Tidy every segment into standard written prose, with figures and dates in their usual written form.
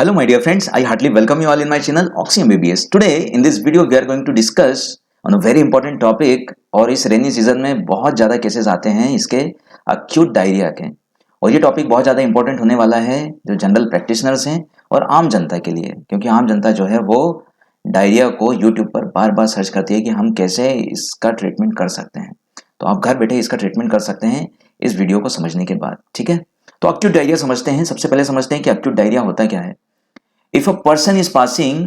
Hello my dear friends, I heartily welcome you all in my channel Oxy MBBS. Today in this video we are going to discuss on a very important topic और इस rainy season में बहुत ज़्यादा cases आते हैं इसके acute diarrhoea के। और ये टॉपिक बहुत ज़्यादा इंपॉर्टेंट होने वाला है जो जनरल प्रैक्टिशनर्स हैं और आम जनता के लिए, क्योंकि आम जनता जो है वो डायरिया को यूट्यूब पर बार बार सर्च करती है कि हम कैसे इसका ट्रीटमेंट कर सकते हैं। तो आप घर बैठे इसका ट्रीटमेंट कर सकते हैं इस वीडियो को समझने के बाद, ठीक है। तो अक्यूट डायरिया समझते हैं। सबसे पहले समझते हैं कि अक्यूट डायरिया होता क्या है। If a person is passing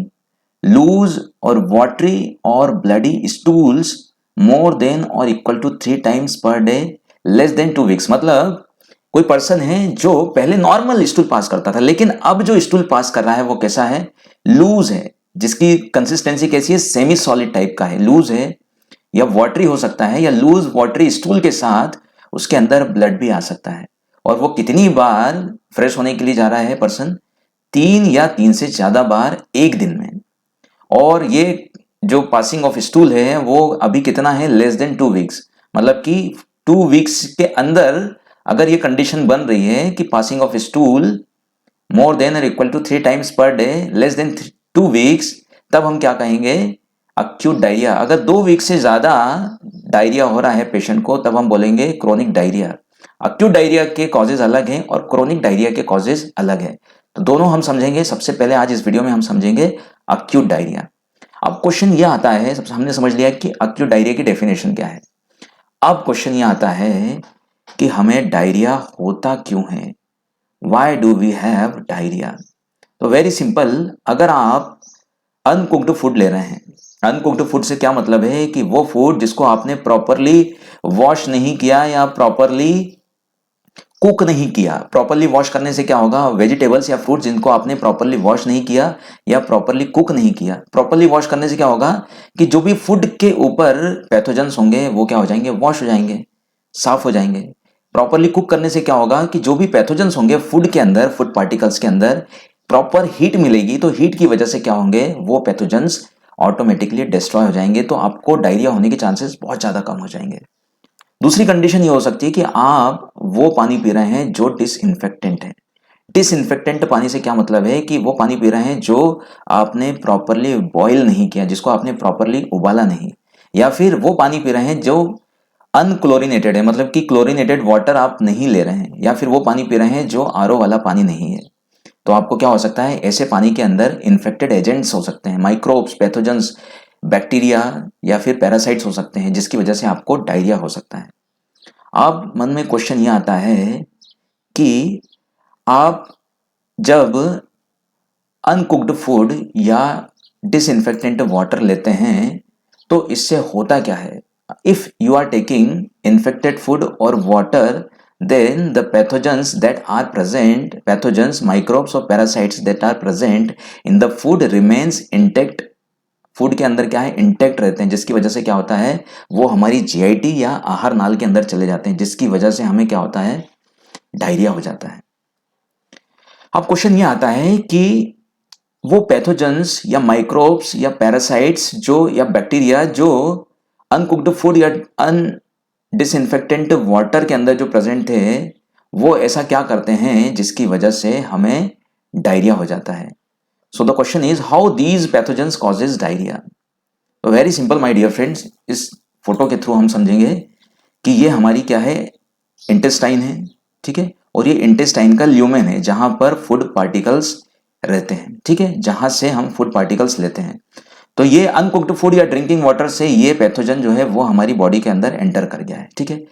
loose or watery or bloody stools more than or equal to 3 times per day less than 2 weeks, मतलब कोई पर्सन है जो पहले नॉर्मल स्टूल पास करता था लेकिन अब जो स्टूल पास कर रहा है वो कैसा है, लूज है, जिसकी कंसिस्टेंसी कैसी है, सेमी सॉलिड टाइप का है, लूज है या वाटरी हो सकता है या लूज वाटरी स्टूल के साथ उसके अंदर ब्लड भी आ सकता है। और वो कितनी बार फ्रेश होने के लिए जा रहा है पर्सन, 3 या 3 से ज्यादा बार एक दिन में। और ये जो पासिंग ऑफ स्टूल है वो अभी कितना है, लेस देन 2 वीक्स, मतलब कि 2 वीक्स के अंदर अगर ये कंडीशन बन रही है कि passing of stool more than और equal to 3 times per day less than 2 weeks, तब हम क्या कहेंगे, अक्यूट डायरिया। अगर 2 वीक से ज्यादा डायरिया हो रहा है पेशेंट को तब हम बोलेंगे क्रोनिक डायरिया। अक्यूट डायरिया के कॉजेज अलग हैं और क्रोनिक डायरिया के कॉजेज अलग हैं, तो दोनों हम समझेंगे। सबसे पहले आज इस वीडियो में हम समझेंगे अक्यूट डायरिया। अब क्वेश्चन यह आता है, सबसे हमने समझ लिया कि अक्यूट डायरिया की डेफिनेशन क्या है। अब क्वेश्चन यह आता है कि हमें डायरिया होता क्यों है, why do we have diarrhoea. तो वेरी सिंपल, अगर आप अनकुक्ड फूड ले रहे हैं, अनकुक्ड फूड से क्या मतलब है कि वो फूड जिसको आपने प्रॉपरली वॉश नहीं किया या प्रॉपरली कुक नहीं किया। प्रॉपरली वॉश करने से क्या होगा, वेजिटेबल्स या फ्रूट जिनको आपने प्रॉपरली वॉश नहीं किया या प्रॉपरली कुक नहीं किया, प्रॉपरली वॉश करने से क्या होगा कि जो भी फूड के ऊपर पैथोजेंस होंगे वो क्या हो जाएंगे, वॉश हो जाएंगे, साफ हो जाएंगे। प्रॉपरली कुक करने से क्या होगा कि जो भी पैथोजेंस होंगे फूड के अंदर, फूड पार्टिकल्स के अंदर प्रॉपर हीट मिलेगी, तो हीट की वजह से क्या होंगे, वो पैथोजेंस ऑटोमेटिकली डिस्ट्रॉय हो जाएंगे, तो आपको डायरिया होने के चांसेस बहुत ज्यादा कम हो जाएंगे। दूसरी कंडीशन ये हो सकती है कि आप वो पानी पी रहे हैं जो डिसइंफेक्टेंट है। डिसइंफेक्टेंट पानी से क्या मतलब है कि वो पानी पी रहे हैं जो आपने प्रॉपरली बॉईल नहीं किया, जिसको आपने प्रॉपरली उबाला नहीं, या फिर वो पानी पी रहे हैं जो अनक्लोरिनेटेड है, मतलब कि क्लोरिनेटेड वाटर आप नहीं ले रहे हैं, या फिर वो पानी पी रहे हैं जो आरओ वाला पानी नहीं है। तो आपको क्या हो सकता है, ऐसे पानी के अंदर इन्फेक्टेड एजेंट्स हो सकते हैं, माइक्रोब्स, पैथोजेंस, बैक्टीरिया या फिर पैरासाइट्स हो सकते हैं, जिसकी वजह से आपको डायरिया हो सकता है। अब मन में क्वेश्चन ये आता है कि आप जब अनकुक्ड फूड या डिसइंफेक्टेंट वाटर लेते हैं तो इससे होता क्या है। If you are taking infected food और water, then the pathogens that are present, pathogens, microbes or parasites that are present in the food remains intact। Food के अंदर क्या है, इंटेक्ट रहते हैं, जिसकी वजह से क्या होता है, वो हमारी जीआईटी या आहार नाल के अंदर चले जाते हैं, जिसकी वजह से हमें क्या होता है, डायरिया हो जाता है। अब क्वेश्चन ये आता है कि वो पैथोजेंस या माइक्रोब्स या पैरासाइट्स जो या बैक्टीरिया जो अनकुक्ड फूड या अन डिसइंफेक्टेंट वाटर के अंदर जो प्रेजेंट थे, वो ऐसा क्या करते हैं जिसकी वजह से हमें डायरिया हो जाता है। So the question is how these pathogens causes diarrhoea. तो very simple my dear friends, इस फोटो के थ्रू हम समझेंगे कि ये हमारी क्या है, इंटेस्टाइन है, ठीक है, और ये इंटेस्टाइन का ल्यूमेन है जहां पर फूड पार्टिकल्स रहते हैं, ठीक है, जहां से हम फूड पार्टिकल्स लेते हैं। तो ये अनकुक्ड फूड या ड्रिंकिंग वाटर से ये पैथोजन जो है वो हमारी बॉडी के अंदर एंटर कर गया है, ठीक है।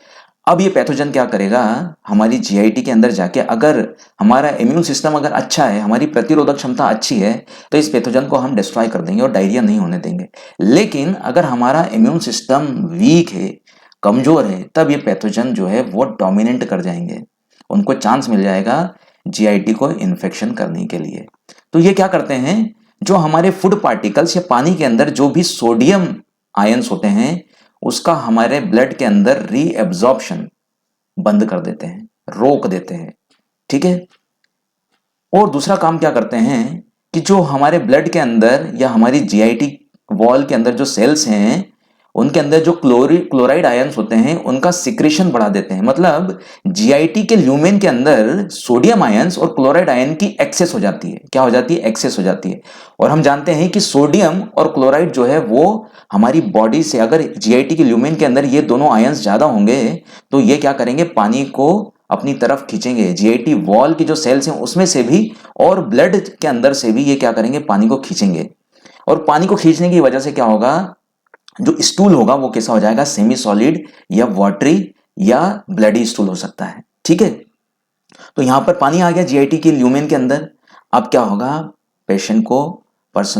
अब ये पैथोजन क्या करेगा, हमारी जीआईटी के अंदर जाके, अगर हमारा इम्यून सिस्टम अगर अच्छा है, हमारी प्रतिरोधक क्षमता अच्छी है, तो इस पैथोजन को हम डिस्ट्रॉय कर देंगे और डायरिया नहीं होने देंगे। लेकिन अगर हमारा इम्यून सिस्टम वीक है, कमजोर है, तब ये पैथोजन जो है वो डोमिनेंट कर जाएंगे, उनको चांस मिल जाएगा जीआईटी को इन्फेक्शन करने के लिए। तो ये क्या करते हैं, जो हमारे फूड पार्टिकल्स या पानी के अंदर जो भी सोडियम आयंस होते हैं उसका हमारे ब्लड के अंदर रीएब्जॉर्प्शन बंद कर देते हैं, रोक देते हैं, ठीक है। और दूसरा काम क्या करते हैं कि जो हमारे ब्लड के अंदर या हमारी जीआईटी वॉल के अंदर जो सेल्स हैं उनके अंदर जो क्लोराइड आयंस होते हैं उनका सिक्रेशन बढ़ा देते हैं। मतलब जीआईटी के ल्यूमेन के अंदर सोडियम आयंस और क्लोराइड आयन की एक्सेस हो जाती है। क्या हो जाती है? एक्सेस हो जाती है। और हम जानते हैं कि सोडियम और क्लोराइड जो है वो हमारी बॉडी से, अगर जीआईटी के ल्यूमेन के अंदर ये दोनों आयंस ज्यादा होंगे तो ये क्या करेंगे? पानी को अपनी तरफ खींचेंगे। जीआईटी वॉल की जो सेल्स हैं उसमें से भी और ब्लड के अंदर से भी ये क्या करेंगे? पानी को खींचेंगे। और पानी को खींचने की वजह से क्या होगा? जो स्टूल होगा वो कैसा हो जाएगा? सेमी सॉलिड या वाटरी या ब्लडी स्टूल हो सकता है। ठीक है, तो यहां पर पानी आ गया जीआईटी के ल्यूमेन के अंदर। अब क्या होगा? पर्सन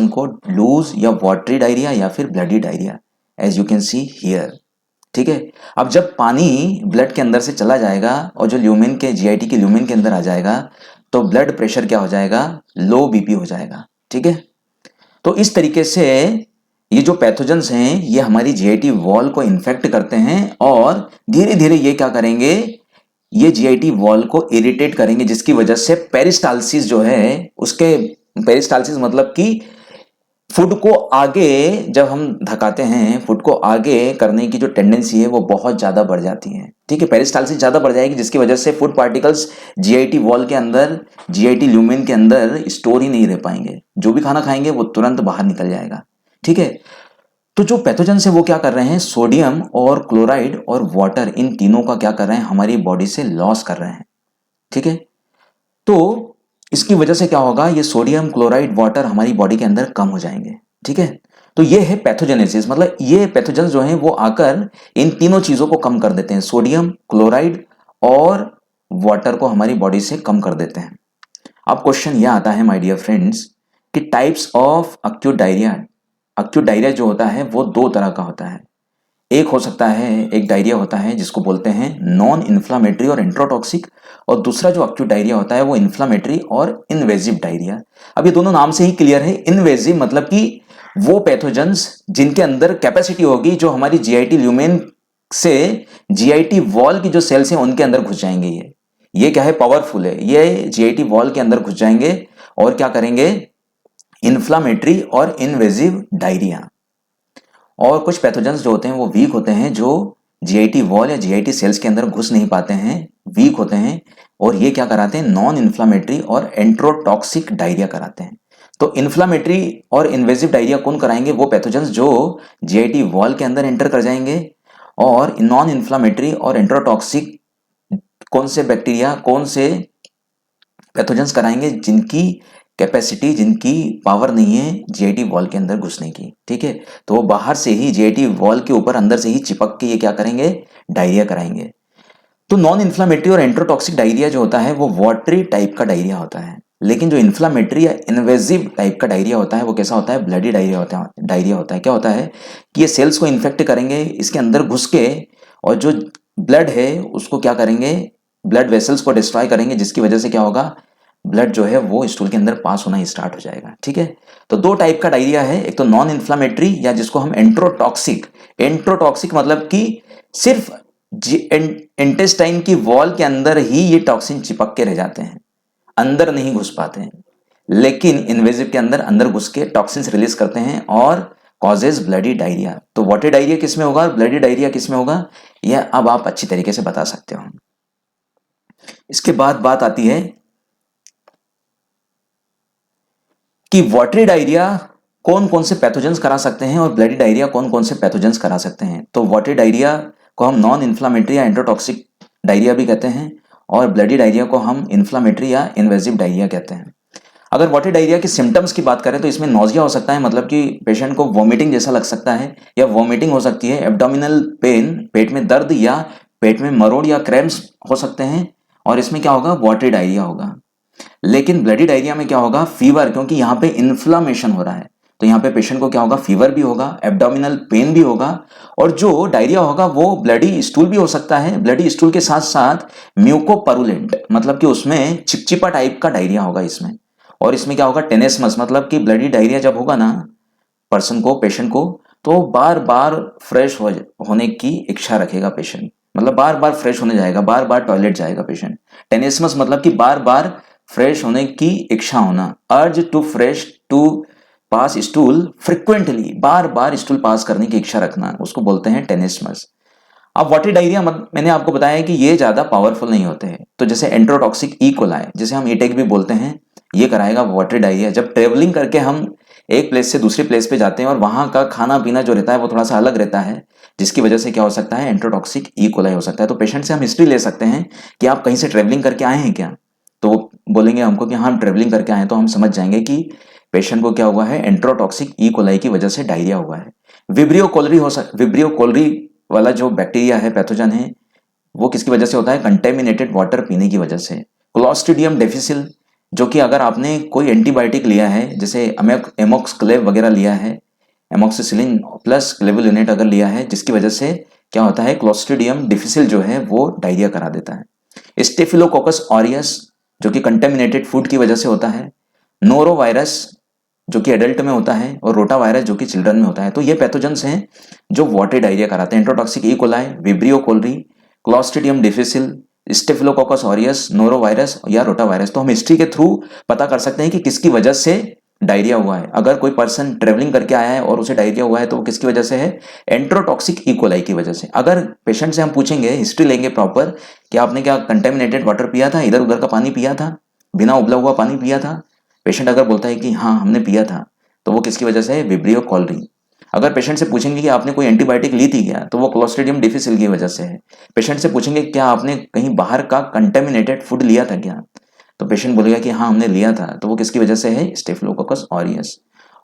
को लूज या वाटरी डायरिया या फिर bloody diarrhoea, as you can see here. ठीक है, अब जब पानी ब्लड के अंदर से चला जाएगा और जो ल्यूमेन के जीआईटी के ल्यूमेन के अंदर आ जाएगा तो ब्लड प्रेशर क्या हो जाएगा? लो बीपी हो जाएगा। ठीक है, तो इस तरीके से ये जो पैथोजेंस हैं ये हमारी जीआईटी वॉल को इन्फेक्ट करते हैं और धीरे धीरे ये क्या करेंगे? ये जीआईटी वॉल को इरिटेट करेंगे, जिसकी वजह से पेरिस्टाल्सिस जो है उसके, पेरिस्टाल्सिस मतलब कि फूड को आगे जब हम धकाते हैं, फूड को आगे करने की जो टेंडेंसी है वो बहुत ज्यादा बढ़ जाती है। ठीक है, पेरिस्टाल्सिस ज्यादा बढ़ जाएगी जिसकी वजह से फूड पार्टिकल्स जीआईटी वॉल के अंदर, जीआईटी ल्यूमेन के अंदर स्टोर ही नहीं रह पाएंगे। जो भी खाना खाएंगे वो तुरंत बाहर निकल जाएगा। ठीक है, तो जो पैथोजेंस है वो क्या कर रहे हैं? सोडियम और क्लोराइड और वाटर, इन तीनों का क्या कर रहे हैं? हमारी बॉडी से लॉस कर रहे हैं। ठीक है, तो इसकी वजह से क्या होगा? ये सोडियम, क्लोराइड, वाटर हमारी बॉडी के अंदर कम हो जाएंगे। ठीक है, तो ये है पैथोजेनेसिस। मतलब ये पैथोजेंस जो हैं वो आकर इन तीनों चीजों को कम कर देते हैं, सोडियम, क्लोराइड और वाटर को हमारी बॉडी से कम कर देते हैं। अब क्वेश्चन यह आता है माय डियर फ्रेंड्स कि types of acute diarrhoea. Acute diarrhoea जो होता है वो दो तरह का होता है। एक हो सकता है, एक डायरिया होता है जिसको बोलते हैं नॉन इन्फ्लामेटरी और एंट्रोटॉक्सिक, और दूसरा जो अक्यूट डायरिया होता है वो इन्फ्लामेटरी और इन्वेजिव डायरिया। अब ये दोनों नाम से ही क्लियर है। इन्वेजिव मतलब कि वो पैथोजेंस जिनके अंदर कैपेसिटी होगी जो हमारी जीआईटी ल्यूमेन से जीआईटी वॉल की जो सेल्स हैं उनके अंदर घुस जाएंगे। ये क्या है? पावरफुल है। ये जीआईटी वॉल के अंदर घुस जाएंगे और क्या करेंगे? इन्फ्लामेटरी और इन्वेजिव डायरिया। और कुछ पैथोजेंस जो होते हैं वो वीक होते हैं, जो जीआईटी वॉल या जीआईटी सेल्स के अंदर घुस नहीं पाते हैं, वीक होते हैं, और ये क्या कराते हैं? नॉन इन्फ्लामेटरी और एंट्रोटॉक्सिक डायरिया कराते हैं। तो इन्फ्लामेटरी और इन्वेजिव डायरिया कौन कराएंगे? वो पैथोजेंस जो जीआईटी वॉल के अंदर एंटर कर जाएंगे। और नॉन इन्फ्लामेटरी और एंट्रोटॉक्सिक कौन से बैक्टीरिया, कौन से पैथोजेंस कराएंगे? जिनकी कैपेसिटी, जिनकी पावर नहीं है जीआईटी वॉल के अंदर घुसने की। ठीक है, तो वो बाहर से ही जीआईटी वॉल के ऊपर अंदर से ही चिपक के ये क्या करेंगे? डायरिया कराएंगे। तो नॉन इन्फ्लामेटरी और एंट्रोटॉक्सिक डायरिया जो होता है वो वाटरी टाइप का डायरिया होता है। लेकिन जो इन्फ्लामेटरी या इन्वेजिव टाइप का डायरिया होता है वो कैसा होता है? ब्लडी डायरिया होता है। क्या होता है कि ये सेल्स को इन्फेक्ट करेंगे इसके अंदर घुस के, और जो ब्लड है उसको क्या करेंगे? ब्लड वेसल्स को डिस्ट्रॉय करेंगे, जिसकी वजह से क्या होगा? ब्लड जो है वो स्टूल के अंदर पास होना स्टार्ट हो जाएगा। ठीक है, तो दो टाइप का डायरिया है, एक तो नॉन इन्फ्लामेटरी या जिसको हम एंट्रोटॉक्सिक। एंट्रोटॉक्सिक मतलब कि सिर्फ इंटेस्टाइन की वॉल के अंदर ही ये टॉक्सिन चिपक के रह जाते हैं, अंदर नहीं घुस पाते हैं। लेकिन इन्वेजिव के अंदर अंदर घुस के टॉक्सिन्स रिलीज करते हैं और कॉजेज ब्लडी डायरिया। तो वाटर डायरिया किस में होगा और ब्लडी डायरिया किस में होगा, यह अब आप अच्छी तरीके से बता सकते हो। इसके बाद बात आती है कि वाटरी डायरिया कौन कौन से पैथोजेंस करा सकते हैं और ब्लडी डायरिया कौन कौन से पैथोजेंस करा सकते हैं। तो वाटरी डायरिया को हम नॉन इन्फ्लामेटरी या एंट्रोटॉक्सिक डायरिया भी कहते हैं, और ब्लडी डायरिया को हम इन्फ्लामेटरी या इन्वेजिव डायरिया कहते हैं। अगर वाटरी डायरिया के सिम्टम्स की बात करें तो इसमें नोजिया हो सकता है, मतलब कि पेशेंट को वॉमिटिंग जैसा लग सकता है या वॉमिटिंग हो सकती है, एब्डोमिनल पेन, पेट में दर्द या पेट में मरोड़ या क्रैम्प्स हो सकते हैं, और इसमें क्या होगा? वाटरी डायरिया होगा। लेकिन ब्लडी डायरिया में क्या होगा? फीवर, क्योंकि यहाँ पे इन्फ्लामेशन हो रहा है तो यहाँ पे पेशेंट को क्या होगा? फीवर भी होगा, एब्डोमिनल पेन भी होगा, और जो डायरिया होगा वो ब्लडी स्टूल भी हो सकता है। ब्लडी स्टूल के साथ साथ म्यूकोपरुलेंट, मतलब कि उसमें चिपचिपा टाइप का डायरिया होगा इसमें। और इसमें क्या होगा? टेनेस्मस, मतलब कि ब्लडी डायरिया जब होगा ना पर्सन को, पेशेंट को, तो बार बार फ्रेश होने की इच्छा रखेगा पेशेंट, मतलब बार बार फ्रेश होने जाएगा, बार बार टॉयलेट जाएगा पेशेंट। टेनेस्मस मतलब कि बार बार फ्रेश होने की इच्छा होना, urge to fresh to pass stool frequently, बार बार स्टूल पास करने की इच्छा रखना, उसको बोलते हैं टेनिस्मस। अब वाटरी डायरिया मैंने आपको बताया कि ये ज्यादा पावरफुल नहीं होते हैं। तो जैसे एंट्रोटॉक्सिक ई कोलाई, जिसे हम ईटेक भी बोलते हैं, ये कराएगा वाटरी डायरिया। जब ट्रेवलिंग करके हम एक प्लेस से दूसरी प्लेस पे जाते हैं और वहां का खाना पीना जो रहता है वो थोड़ा सा अलग रहता है, जिसकी वजह से क्या हो सकता है, एंट्रोटॉक्सिक ई कोलाई हो सकता है। तो पेशेंट से हम हिस्ट्री ले सकते हैं कि आप कहीं से ट्रेवलिंग करके आए हैं क्या, तो वो बोलेंगे हमको कि हाँ हम ट्रेवलिंग करके आए हैं, तो हम समझ जाएंगे कि पेशेंट को क्या हुआ है, एंट्रोटॉक्सिक ई कोलाई की वजह से डायरिया हुआ है। विब्रियो कोलरी वाला जो बैक्टीरिया है, पैथोजन है, वो किसकी वजह से होता है, कंटेमिनेटेड वाटर पीने की वजह से। क्लोस्ट्रीडियम डिफिसिल, जो कि अगर आपने कोई एंटीबायोटिक लिया है, जैसे एमोक्सक्लेव वगैरह लिया है, एमोक्सिसिलिन प्लस क्लेवुलिनेट अगर लिया है, जिसकी वजह से क्या होता है, क्लोस्ट्रीडियम डिफिसिल जो है वो डायरिया करा देता है। स्टेफिलोकोकस ऑरियस, जो कि कंटेमिनेटेड फूड की वजह से होता है। नोरो वायरस, जो कि एडल्ट में होता है, और रोटा वायरस, जो कि चिल्ड्रन में होता है। तो ये पैथोजेंस हैं जो वाटरी डायरिया कराते हैं। Enterotoxic E coli, vibrio cholerae, clostridium difficile, staphylococcus aureus, norovirus या रोटा वायरस। तो हम हिस्ट्री के थ्रू पता कर सकते हैं कि किसकी वजह से डायरिया हुआ है। अगर कोई पर्सन ट्रेवलिंग करके आया है और उसे डायरिया हुआ है तो वो किसकी वजह से है, एंट्रोटॉक्सिक ई कोलाई की वजह से। अगर पेशेंट से हम पूछेंगे, हिस्ट्री लेंगे प्रॉपर, कि आपने क्या कंटेमिनेटेड वाटर पिया था, इधर उधर का पानी पिया था, बिना उबला हुआ पानी पिया था, पेशेंट अगर बोलता है कि हाँ हमने पिया था, तो वो किसकी वजह से है, विब्रियो कोलरी। अगर पेशेंट से पूछेंगे कि आपने कोई एंटीबायोटिक ली थी क्या, तो वो क्लोस्ट्रीडियम डिफिसिल की वजह से है। पेशेंट से पूछेंगे क्या आपने कहीं बाहर का कंटेमिनेटेड फूड लिया था क्या, तो पेशेंट बोलेगा कि हाँ हमने लिया था, तो वो किसकी वजह से है, स्टेफिलोकोकस ऑरियस।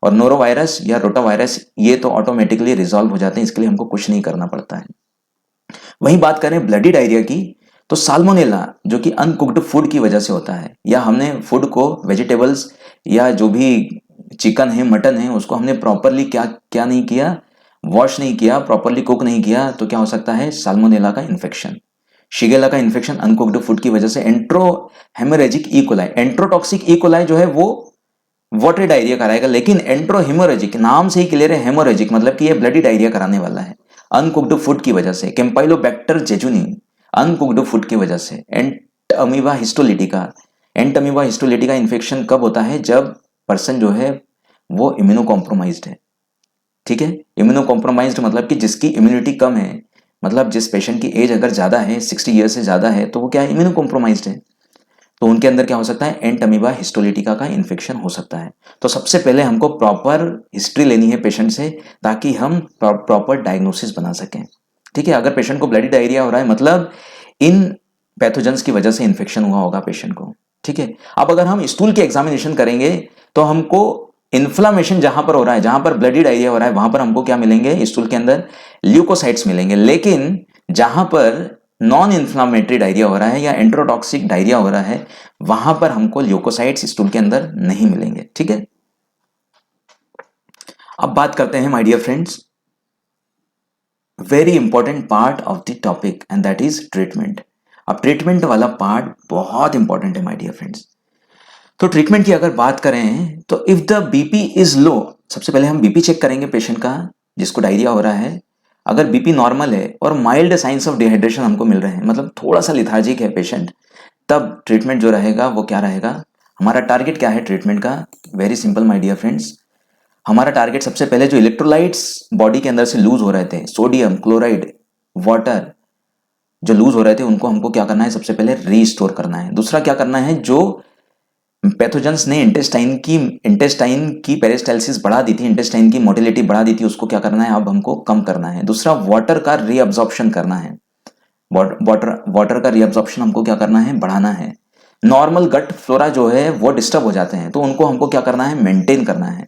और नोरोवायरस या रोटावायरस, ये तो ऑटोमेटिकली रिजॉल्व हो जाते हैं, इसके लिए हमको कुछ नहीं करना पड़ता है। वहीं बात करें ब्लडी डायरिया की, तो साल्मोनेला, जो कि अनकुक्ड फूड की वजह से होता है, या हमने फूड को, वेजिटेबल्स या जो भी चिकन है, मटन है, उसको हमने प्रॉपरली क्या क्या नहीं किया, वॉश नहीं किया, प्रॉपरली कुक नहीं किया, तो क्या हो सकता है, साल्मोनेला का इन्फेक्शन, शिगेला का इन्फेक्शन अनकुक्ड फूड की वजह से। Enterohaemorrhagic E coli, enterotoxic E coli जो है वो वाटरी डायरिया कराएगा, लेकिन एंट्रो हेमोरेजिक, नाम से ही क्लियर है, हेमोरेजिक मतलब कि ये ब्लडी डायरिया कराने वाला है अनकुक्ड फूड की वजह से। कैंपाइलोबैक्टर जेजुनी, अनकुक्ड फूड की वजह से। Entamoeba histolytica, Entamoeba histolytica infection कब होता है, जब पर्सन जो है वो इम्यूनो कॉम्प्रोमाइज्ड है। ठीक है, इम्यूनो कॉम्प्रोमाइज्ड मतलब कि जिसकी इम्यूनिटी कम है, मतलब जिस पेशेंट की एज अगर ज्यादा है, 60 ईयर से ज्यादा है, तो वो क्या है, इम्यूनो कॉम्प्रोमाइज्ड है, तो उनके अंदर क्या हो सकता है, एंटअमीबा हिस्टोलिटिका का इन्फेक्शन हो सकता है। तो सबसे पहले हमको प्रॉपर हिस्ट्री लेनी है पेशेंट से, ताकि हम प्रॉपर डायग्नोसिस बना सकें। ठीक है, अगर पेशेंट को ब्लडी डायरिया हो रहा है, मतलब इन पैथोजेंस की वजह से इन्फेक्शन हुआ होगा पेशेंट को। ठीक है, अब अगर हम स्टूल की एग्जामिनेशन करेंगे तो हमको इन्फ्लामेशन जहां पर हो रहा है, जहां पर ब्लडी डायरिया हो रहा है, वहां पर हमको क्या मिलेंगे, स्टूल के अंदर ल्यूकोसाइट्स मिलेंगे। लेकिन जहां पर नॉन इन्फ्लामेटरी डायरिया हो रहा है या एंट्रोटॉक्सिक डायरिया हो रहा है, वहां पर हमको ल्यूकोसाइट्स स्टूल के अंदर नहीं मिलेंगे। ठीक है, अब बात करते हैं my dear friends, very important part of the topic, and that is treatment. अब ट्रीटमेंट वाला पार्ट बहुत इंपॉर्टेंट है माय डियर फ्रेंड्स। तो ट्रीटमेंट की अगर बात करें तो if the BP is low, सबसे पहले हम बीपी चेक करेंगे पेशेंट का जिसको डायरिया हो रहा है। अगर बीपी नॉर्मल है और माइल्ड साइंस ऑफ डिहाइड्रेशन हमको मिल रहे हैं, मतलब थोड़ा सा लिथार्जिक है पेशेंट, तब ट्रीटमेंट जो रहेगा वो क्या रहेगा, हमारा टारगेट क्या है ट्रीटमेंट का, very simple my dear friends. हमारा टारगेट सबसे पहले जो इलेक्ट्रोलाइट्स बॉडी के अंदर से लूज हो रहे थे, सोडियम, क्लोराइड, वाटर जो लूज हो रहे थे, उनको हमको क्या करना है, सबसे पहले रीस्टोर करना है। दूसरा क्या करना है, जो पैथोजेंस ने इंटेस्टाइन की पेरिस्टाल्सिस बढ़ा दी थी, इंटेस्टाइन की मोटिलिटी बढ़ा दी थी, उसको क्या करना है, अब हमको कम करना है। दूसरा वाटर का रीअब्जॉर्प्शन करना है, वाटर का रीअब्जॉर्प्शन हमको क्या करना है, बढ़ाना है। नॉर्मल गट फ्लोरा जो है वो डिस्टर्ब हो जाते हैं, तो उनको हमको क्या करना है, मेंटेन करना है।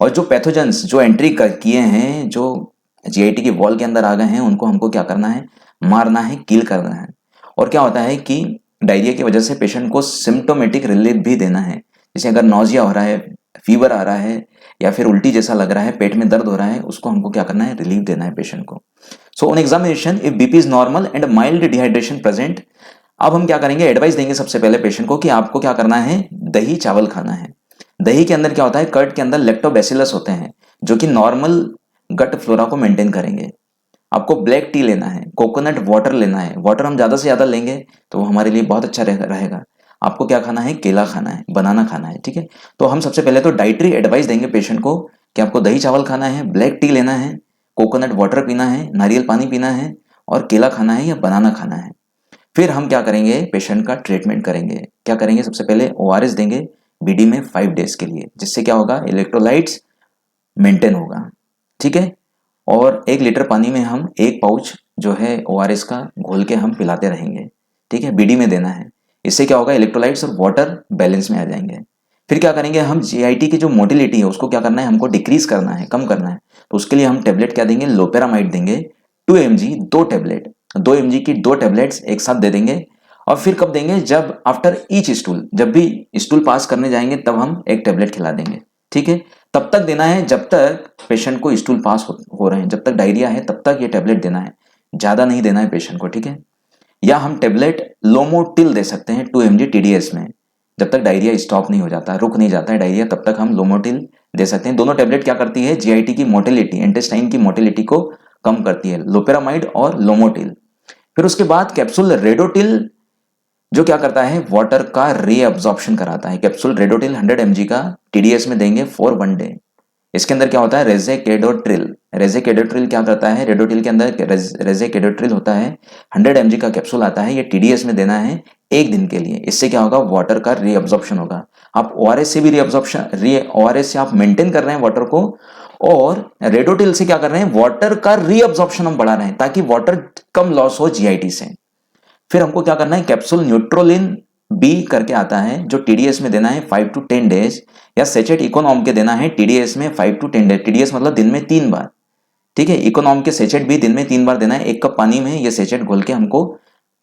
और जो पैथोजेंस जो एंट्री किए हैं, जो जीआईटी की वॉल के अंदर आ गए हैं, उनको हमको क्या करना है, मारना है, किल करना है। और क्या होता है कि डायरिया की वजह से पेशेंट को सिम्टोमेटिक रिलीफ भी देना है। जैसे अगर नौजिया हो रहा है, फीवर आ रहा है, या फिर उल्टी जैसा लग रहा है, पेट में दर्द हो रहा है, उसको हमको क्या करना है, रिलीफ देना है पेशेंट को। So on examination if BP is normal and mild dehydration present, अब हम क्या करेंगे, एडवाइस देंगे सबसे पहले पेशेंट को कि आपको क्या करना है, दही चावल खाना है। दही के अंदर क्या होता है, कर्ड के अंदर लैक्टोबैसिलस होते हैं, जो कि नॉर्मल गट फ्लोरा को मेंटेन करेंगे। आपको ब्लैक टी लेना है, कोकोनट वाटर लेना है, वाटर हम ज्यादा से ज्यादा लेंगे तो वो हमारे लिए बहुत अच्छा रहेगा। आपको क्या खाना है, केला खाना है, बनाना खाना है, ठीक है। तो हम सबसे पहले तो डाइटरी एडवाइस देंगे पेशेंट को कि आपको दही चावल खाना है, ब्लैक टी लेना है, कोकोनट वाटर पीना है, नारियल पानी पीना है और केला खाना है या बनाना खाना है। फिर हम क्या करेंगे, पेशेंट का ट्रीटमेंट करेंगे। क्या करेंगे, सबसे पहले ओआरएस देंगे बीडी में 5 डेज के लिए, जिससे क्या होगा, इलेक्ट्रोलाइट्स मेंटेन होगा, ठीक है। और 1 लीटर पानी में हम 1 पाउच जो है ओआरएस का घोल के हम पिलाते रहेंगे, ठीक है, बीडी में देना है। इससे क्या होगा, इलेक्ट्रोलाइट्स और वाटर बैलेंस में आ जाएंगे। फिर क्या करेंगे, हम जीआईटी की जो मोटिलिटी है उसको क्या करना है, हमको डिक्रीज करना है, कम करना है। तो उसके लिए हम टेबलेट क्या देंगे, लोपेरामाइड देंगे 2 mg, 2 टेबलेट, 2 mg की 2 टेबलेट्स एक साथ दे देंगे। और फिर कब देंगे, जब आफ्टर ईच स्टूल, जब भी स्टूल पास करने जाएंगे तब हम 1 टेबलेट खिला देंगे, ठीक है। तब तक देना है जब तक पेशेंट को स्टूल पास हो रहे हैं, जब तक डायरिया है तब तक ये टेबलेट देना है, ज्यादा नहीं देना है पेशेंट को, ठीक है। या हम टेबलेट लोमोटिल दे सकते हैं 2 mg TDS में, जब तक डायरिया स्टॉप नहीं हो जाता, रुक नहीं जाता है डायरिया, तब तक हम लोमोटिल दे सकते हैं। दोनों टेबलेट क्या करती है, जीआईटी की मोटिलिटी, इंटेस्टाइन की मोटिलिटी को कम करती है, लोपेरामाइड और लोमोटिल। फिर उसके बाद कैप्सूल रेडोटिल जो क्या करता है, वाटर का रीअब्जॉर्प्शन कराता है। कैप्सूल रेडोटिल 100 mg का TDS में देंगे फॉर 1 डे। इसके अंदर क्या होता है, रेजेकेडोट्रिल। रेजेकेडोट्रिल क्या करता है, रेडोटिल के अंदर रेजेकेडोट्रिल होता है, 100 mg का कैप्सूल आता है, ये TDS में देना है 1 दिन के लिए। इससे क्या होगा, वाटर का रीअब्जॉर्प्शन होगा। आप ओआरएस से भी ओआरएस से आप मेंटेन कर रहे हैं वाटर को, और रेडोटिल से क्या कर रहे हैं, वाटर का रीअब्जॉर्प्शन हम बढ़ा रहे हैं ताकि वाटर कम लॉस हो जीआईटी से। फिर हमको क्या करना है, कैप्सूल न्यूट्रोलिन बी करके आता है जो TDS में देना है 5 to 10 डेज, या सेचेट इकोनॉम के देना है TDS में 5 to 10 डेज। TDS मतलब दिन में 3 बार, ठीक है। इकोनॉम के सेचेट भी दिन में 3 बार देना है। 1 कप पानी में ये सेचेट घोल के हमको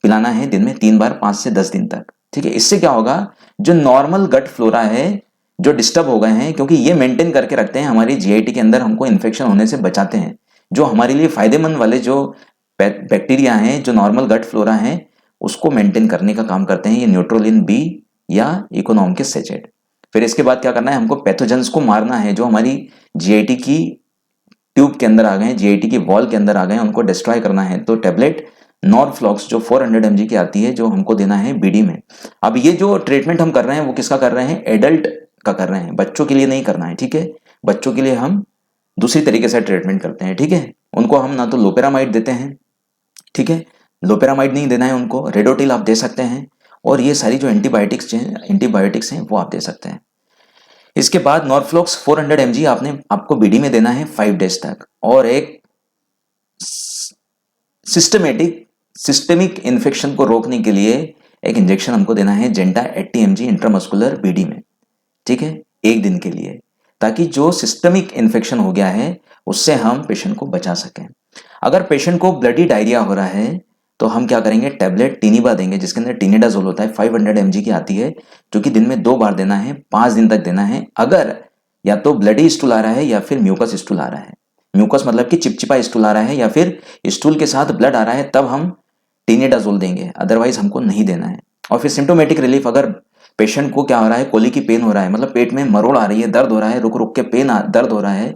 पिलाना है दिन में 3 बार, 5 से 10 दिन तक, ठीक है। इससे क्या होगा, जो नॉर्मल गट फ्लोरा है जो डिस्टर्ब हो गए हैं, क्योंकि ये मेंटेन करके रखते हैं हमारी जीआईटी के अंदर, हमको इन्फेक्शन होने से बचाते हैं। जो हमारे लिए फायदेमंद वाले जो बैक्टीरिया हैं, जो नॉर्मल गट फ्लोरा है, उसको मेंटेन करने का काम करते हैं ये न्यूट्रोलिन बी या इकोनॉम के सेचेट। फिर इसके बाद क्या करना है, हमको पैथोजेंस को मारना है जो हमारी जीआईटी की ट्यूब के अंदर आ गए हैं, जीआईटी की वॉल के अंदर आ गए हैं, उनको डिस्ट्रॉय करना है। तो टेबलेट नॉर्फ्लॉक्स जो 400 mg की आती है, जो हमको देना है बीडी में। अब ये जो ट्रीटमेंट हम कर रहे हैं वो किसका कर रहे हैं, एडल्ट का कर रहे हैं, बच्चों के लिए नहीं करना है, ठीक है। बच्चों के लिए हम दूसरी तरीके से ट्रीटमेंट करते हैं, ठीक है। उनको हम ना तो लोपेरामाइड देते हैं, ठीक है, लोपेरामाइड नहीं देना है उनको, रेडोटिल आप दे सकते हैं, और ये सारी जो एंटीबायोटिक्स हैं वो आप दे सकते हैं। इसके बाद नॉर्फ्लॉक्स 400 mg आपको बीडी में देना है 5 डेज तक, और एक सिस्टेमिक इन्फेक्शन को रोकने के लिए एक इंजेक्शन हमको देना है जेंटा 80 mg इंट्रामस्कुलर बीडी में, ठीक है, 1 दिन के लिए, ताकि जो सिस्टमिक इन्फेक्शन हो गया है उससे हम पेशेंट को बचा सकें। अगर पेशेंट को ब्लडी डायरिया हो रहा है तो हम क्या करेंगे, टैबलेट टिनिबा देंगे जिसके अंदर टिनिडाजोल होता है, 500 mg की आती है, जो कि दिन में 2 बार देना है, 5 दिन तक देना है। अगर या तो ब्लडी स्टूल आ रहा है या फिर म्यूकस स्टूल आ रहा है, म्यूकस मतलब कि चिपचिपा स्टूल आ रहा है या फिर स्टूल के साथ ब्लड आ रहा है, तब हम टिनिडाजोल देंगे, अदरवाइज हमको नहीं देना है। और फिर सिम्टोमेटिक रिलीफ, अगर पेशेंट को क्या हो रहा है, कोली की पेन हो रहा है, मतलब पेट में मरोड़ आ रही है, दर्द हो रहा है, रुक रुक के दर्द हो रहा है,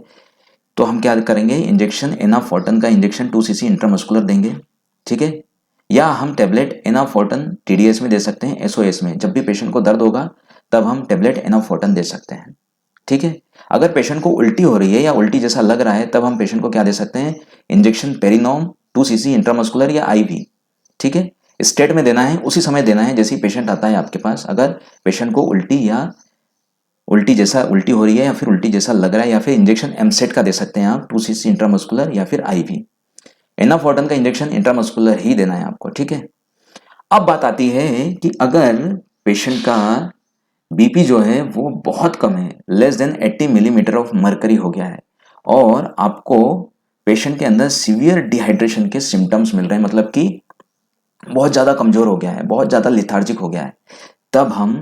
तो हम क्या करेंगे, इंजेक्शन एनाफोर्टन का इंजेक्शन 2 cc इंट्रामस्कुलर देंगे, ठीक है। या हम टेबलेट एनाफोर्टन TDS में दे सकते हैं, SOS में, जब भी पेशेंट को दर्द होगा तब हम टेबलेट एनाफोर्टन दे सकते हैं, ठीक है। अगर पेशेंट को उल्टी हो रही है या उल्टी जैसा लग रहा है तब हम पेशेंट को क्या दे सकते हैं, इंजेक्शन पेरिनोम 2 cc इंट्रामस्कुलर या IV, ठीक है। स्टेट में देना है, उसी समय देना है जैसे ही पेशेंट आता है आपके पास। अगर पेशेंट को उल्टी हो रही है या फिर उल्टी जैसा लग रहा है, या फिर इंजेक्शन एमसेट का दे सकते हैं आप 2 cc इंट्रामस्कुलर या फिर IV। एनाफोर्टन का इंजेक्शन इंट्रामस्कुलर ही देना है आपको, ठीक है। अब बात आती है कि अगर पेशेंट का बीपी जो है वो बहुत कम है, less than 80 millimetre of mercury हो गया है, और आपको पेशेंट के अंदर सीवियर डिहाइड्रेशन के सिम्टम्स मिल रहे हैं, मतलब कि बहुत ज़्यादा कमज़ोर हो गया है, बहुत ज़्यादा लिथार्जिक हो गया है, तब हम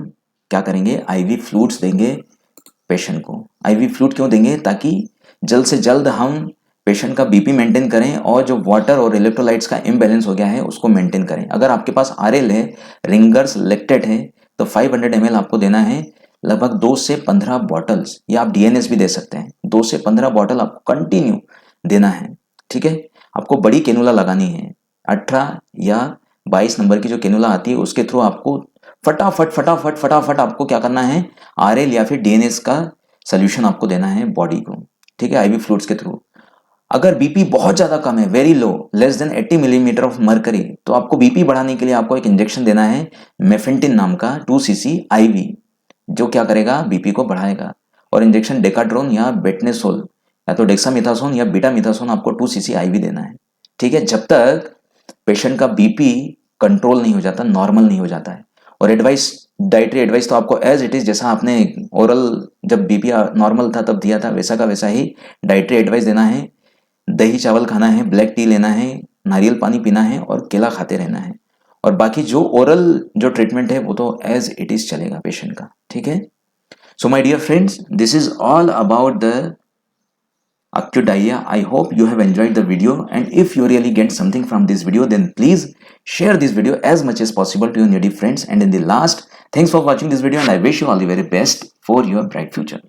क्या करेंगे, IV फ्लूइड्स देंगे पेशेंट को। IV फ्लूइड क्यों देंगे, ताकि जल्द से जल्द हम पेशेंट का बीपी मेंटेन करें और जो वाटर और इलेक्ट्रोलाइट्स का इम्बैलेंस हो गया है उसको मेंटेन करें। अगर आपके पास RL है, रिंगर्स लेक्टेट है, तो 500 ml आपको देना है, लगभग 2 से 15 बॉटल्स, या आप DNS भी दे सकते हैं, 2 से 15 बॉटल आपको कंटिन्यू देना है, ठीक है। आपको बड़ी कैनुला लगानी है, 18 या 22 नंबर की जो कैनुला आती है उसके थ्रू आपको फटाफट फटाफट फटाफट आपको क्या करना है, आरएल या फिर डीएनएस का सोल्यूशन आपको देना है बॉडी को, ठीक है, आईवी फ्लूइड्स के थ्रू। अगर बीपी बहुत ज्यादा कम है, very low, less than 80 millimetre of mercury, तो आपको बीपी बढ़ाने के लिए आपको एक इंजेक्शन देना है मेफेंटिन नाम का 2 सीसी आईवी, जो क्या करेगा, बीपी को बढ़ाएगा। और इंजेक्शन डेकाड्रोन या बेटनेसोल या तो डेक्सामेथासोन या बीटामिथासोन आपको 2 सीसी आईवी देना है, ठीक है, जब तक पेशेंट का बीपी कंट्रोल नहीं हो जाता, नॉर्मल नहीं हो जाता है। और एडवाइस, डाइटरी एडवाइस तो आपको एज इट इज, जैसा आपने ओरल जब बीपी नॉर्मल था तब दिया था, वैसा का वैसा ही डाइटरी एडवाइस देना है। दही चावल खाना है, ब्लैक टी लेना है, नारियल पानी पीना है और केला खाते रहना है। और बाकी जो ओरल जो ट्रीटमेंट है वो तो एज इट इज चलेगा पेशेंट का, ठीक है। So my dear friends, this is all about the acute diarrhea. I hope you have enjoyed the video, and if you really get something from this video, then please share this video as much as possible to your needy friends. And in the last, thanks for watching this video, and I wish you all the very best for your bright future.